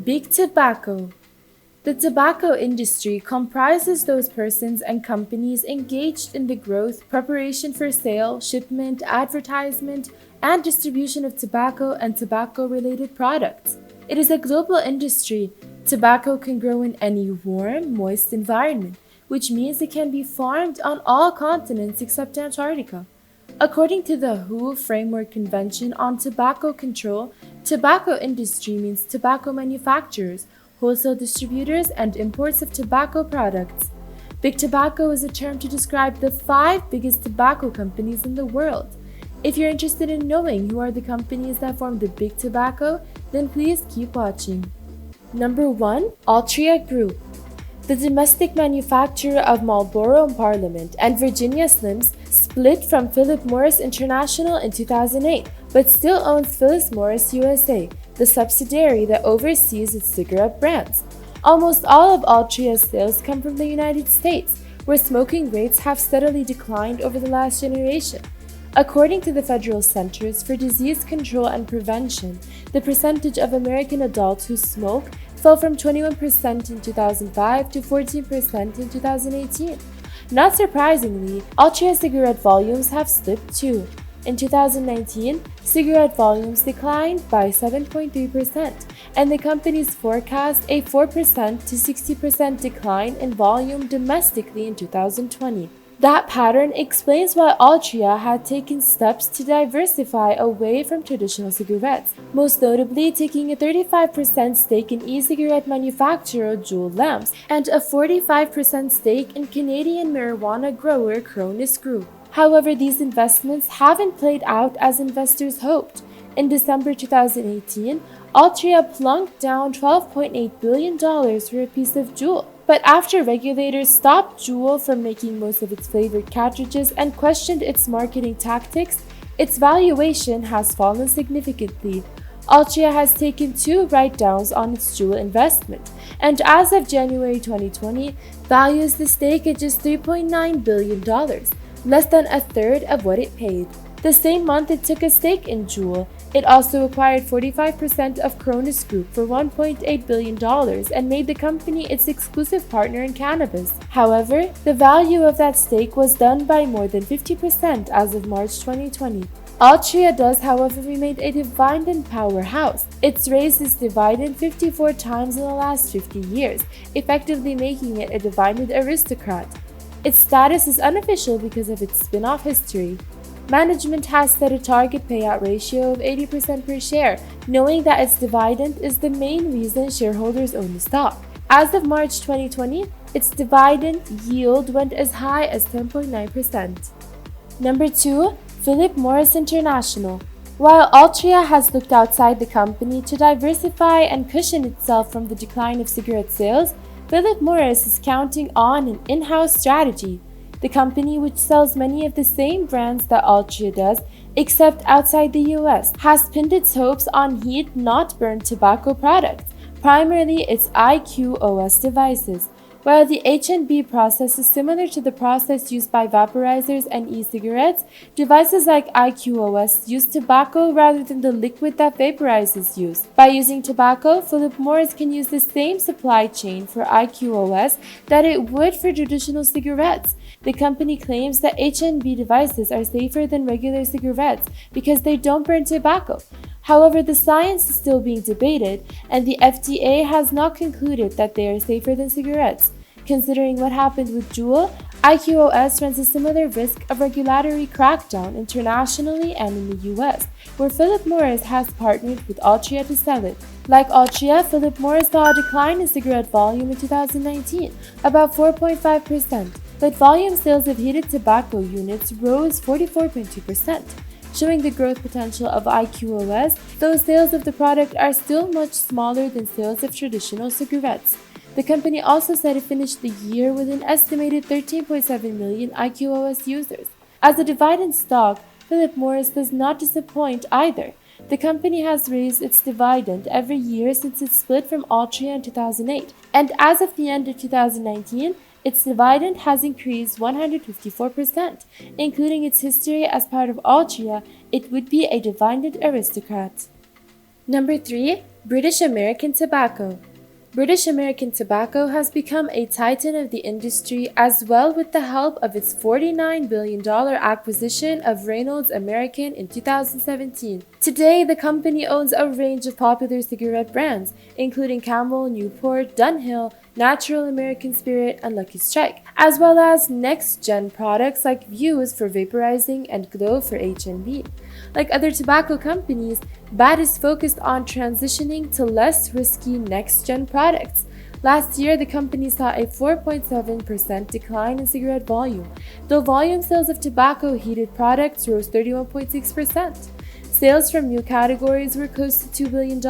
Big Tobacco. The tobacco industry comprises those persons and companies engaged in the growth, preparation for sale, shipment, advertisement, and distribution of tobacco and tobacco-related products. It is a global industry. Tobacco can grow in any warm, moist environment, which means it can be farmed on all continents except Antarctica. According to the WHO Framework Convention on Tobacco Control, tobacco industry means tobacco manufacturers, wholesale distributors, and imports of tobacco products. Big Tobacco is a term to describe the 5 biggest tobacco companies in the world. If you're interested in knowing who are the companies that form the Big Tobacco, then please keep watching. Number 1. Altria Group. The domestic manufacturer of Marlboro Parliament and Virginia Slims split from Philip Morris International in 2008, but still owns Philip Morris USA, the subsidiary that oversees its cigarette brands. Almost all of Altria's sales come from the United States, where smoking rates have steadily declined over the last generation. According to the Federal Centers for Disease Control and Prevention, the percentage of American adults who smoke fell from 21% in 2005 to 14% in 2018. Not surprisingly, Altria cigarette volumes have slipped too. In 2019, cigarette volumes declined by 7.3%, and the companies forecast a 4% to 60% decline in volume domestically in 2020. That pattern explains why Altria had taken steps to diversify away from traditional cigarettes, most notably taking a 35% stake in e-cigarette manufacturer Juul Lamps and a 45% stake in Canadian marijuana grower Cronus Group. However, these investments haven't played out as investors hoped. In December 2018, Altria plunked down $12.8 billion for a piece of Juul. But after regulators stopped Juul from making most of its flavored cartridges and questioned its marketing tactics, its valuation has fallen significantly. Altria has taken 2 write-downs on its Juul investment, and as of January 2020, values the stake at just $3.9 billion, less than a third of what it paid. The same month it took a stake in Juul. It also acquired 45% of Cronus Group for $1.8 billion and made the company its exclusive partner in cannabis. However, the value of that stake was down by more than 50% as of March 2020. Altria does, however, remain a dividend powerhouse. It's raised its dividend 54 times in the last 50 years, effectively making it a dividend aristocrat. Its status is unofficial because of its spin-off history. Management has set a target payout ratio of 80% per share, knowing that its dividend is the main reason shareholders own the stock. As of March 2020, its dividend yield went as high as 10.9%. Number 2. Philip Morris International. While Altria has looked outside the company to diversify and cushion itself from the decline of cigarette sales, Philip Morris is counting on an in-house strategy. The company, which sells many of the same brands that Altria does, except outside the US, has pinned its hopes on heat-not-burned tobacco products, primarily its IQOS devices. While the H&B process is similar to the process used by vaporizers and e-cigarettes, devices like IQOS use tobacco rather than the liquid that vaporizers use. By using tobacco, Philip Morris can use the same supply chain for IQOS that it would for traditional cigarettes. The company claims that H&B devices are safer than regular cigarettes because they don't burn tobacco. However, the science is still being debated, and the FDA has not concluded that they are safer than cigarettes. Considering what happened with Juul, IQOS runs a similar risk of regulatory crackdown internationally and in the US, where Philip Morris has partnered with Altria to sell it. Like Altria, Philip Morris saw a decline in cigarette volume in 2019, about 4.5%, but volume sales of heated tobacco units rose 44.2%. Showing the growth potential of IQOS, though sales of the product are still much smaller than sales of traditional cigarettes. The company also said it finished the year with an estimated 13.7 million IQOS users. As a dividend stock, Philip Morris does not disappoint either. The company has raised its dividend every year since it split from Altria in 2008, and as of the end of 2019, its dividend has increased 154%. Including its history as part of Altria, it would be a dividend aristocrat. Number 3. British American Tobacco. British American Tobacco has become a titan of the industry as well with the help of its $49 billion acquisition of Reynolds American in 2017. Today, the company owns a range of popular cigarette brands, including Camel, Newport, Dunhill, Natural American Spirit, and Lucky Strike, as well as next-gen products like Views for vaporizing and Glow for H&B. Like other tobacco companies, BAT is focused on transitioning to less risky next-gen products. Last year, the company saw a 4.7% decline in cigarette volume, though volume sales of tobacco-heated products rose 31.6%. Sales from new categories were close to $2 billion,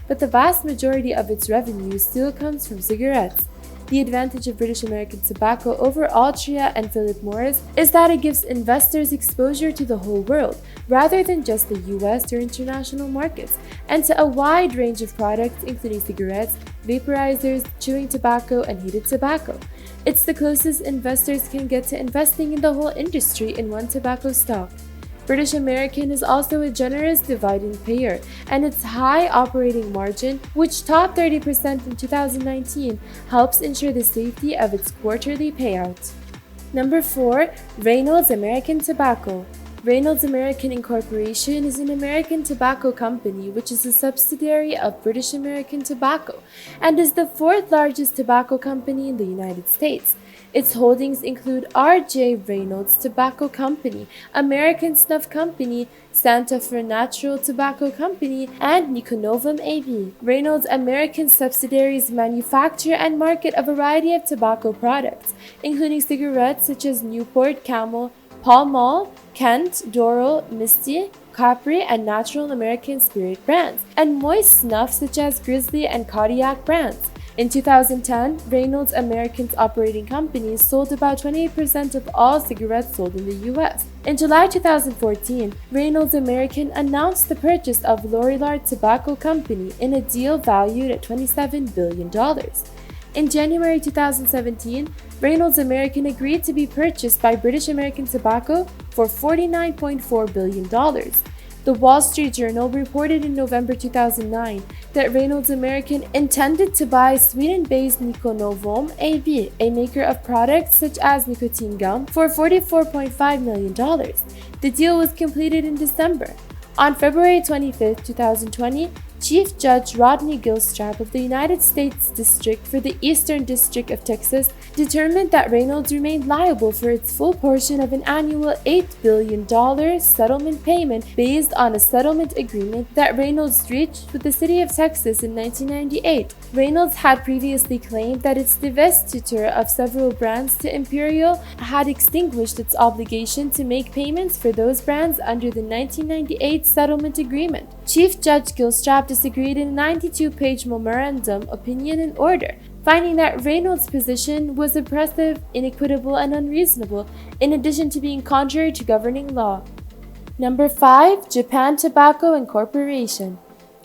but the vast majority of its revenue still comes from cigarettes. The advantage of British American Tobacco over Altria and Philip Morris is that it gives investors exposure to the whole world, rather than just the US or international markets, and to a wide range of products including cigarettes, vaporizers, chewing tobacco, and heated tobacco. It's the closest investors can get to investing in the whole industry in one tobacco stock. British American is also a generous dividend payer, and its high operating margin, which topped 30% in 2019, helps ensure the safety of its quarterly payout. Number 4. Reynolds American Tobacco. Reynolds American Incorporation is an American tobacco company which is a subsidiary of British American Tobacco and is the fourth largest tobacco company in the United States. Its holdings include R.J. Reynolds Tobacco Company, American Snuff Company, Santa Fe Natural Tobacco Company, and Niconovum AB. Reynolds American subsidiaries manufacture and market a variety of tobacco products, including cigarettes such as Newport, Camel, Pall Mall, Kent, Doral, Misty, Capri, and Natural American Spirit brands, and moist snuff such as Grizzly and Kodiak brands. In 2010, Reynolds American's operating companies sold about 28% of all cigarettes sold in the US. In July 2014, Reynolds American announced the purchase of Lorillard Tobacco Company in a deal valued at $27 billion. In January 2017, Reynolds American agreed to be purchased by British American Tobacco for $49.4 billion. The Wall Street Journal reported in November 2009 that Reynolds American intended to buy Sweden-based Niconovum AB, a maker of products such as nicotine gum, for $44.5 million. The deal was completed in December. On February 25, 2020, Chief Judge Rodney Gilstrap of the United States District for the Eastern District of Texas determined that Reynolds remained liable for its full portion of an annual $8 billion settlement payment based on a settlement agreement that Reynolds reached with the city of Texas in 1998. Reynolds had previously claimed that its divestiture of several brands to Imperial had extinguished its obligation to make payments for those brands under the 1998 settlement agreement. Chief Judge Gilstrap disagreed in a 92-page memorandum opinion and order, finding that Reynolds' position was oppressive, inequitable, and unreasonable, in addition to being contrary to governing law. Number 5. Japan Tobacco Incorporation.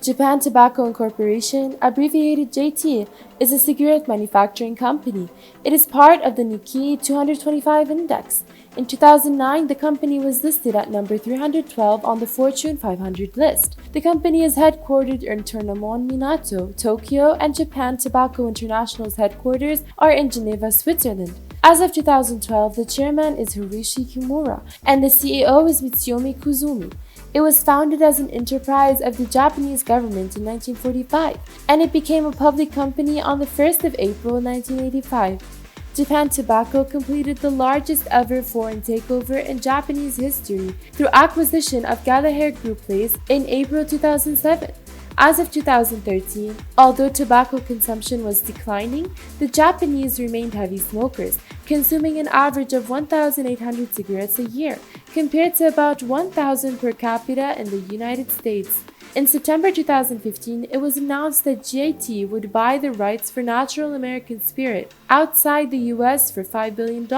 Japan Tobacco Incorporation, abbreviated JT, is a cigarette manufacturing company. It is part of the Nikkei 225 index. In 2009, the company was listed at number 312 on the Fortune 500 list. The company is headquartered in Tournemont, Minato, Tokyo, and Japan Tobacco International's headquarters are in Geneva, Switzerland. As of 2012, the chairman is Hiroshi Kimura, and the CEO is Mitsuyomi Kuzumi. It was founded as an enterprise of the Japanese government in 1945, and it became a public company on the 1st of April 1985. Japan Tobacco completed the largest ever foreign takeover in Japanese history through acquisition of Gallagher Group Place in April 2007. As of 2013, although tobacco consumption was declining, the Japanese remained heavy smokers, consuming an average of 1,800 cigarettes a year, compared to about 1,000 per capita in the United States. In September 2015, it was announced that JT would buy the rights for Natural American Spirit outside the US for $5 billion.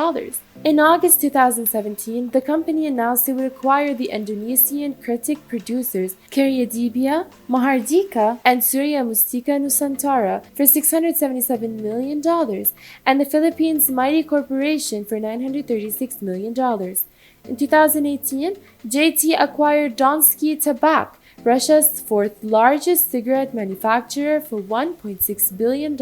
In August 2017, the company announced it would acquire the Indonesian critic producers Karyadibia, Mahardika, and Surya Mustika Nusantara for $677 million, and the Philippines Mighty Corporation for $936 million. In 2018, JT acquired Donsky Tabak Russia's fourth largest cigarette manufacturer for $1.6 billion.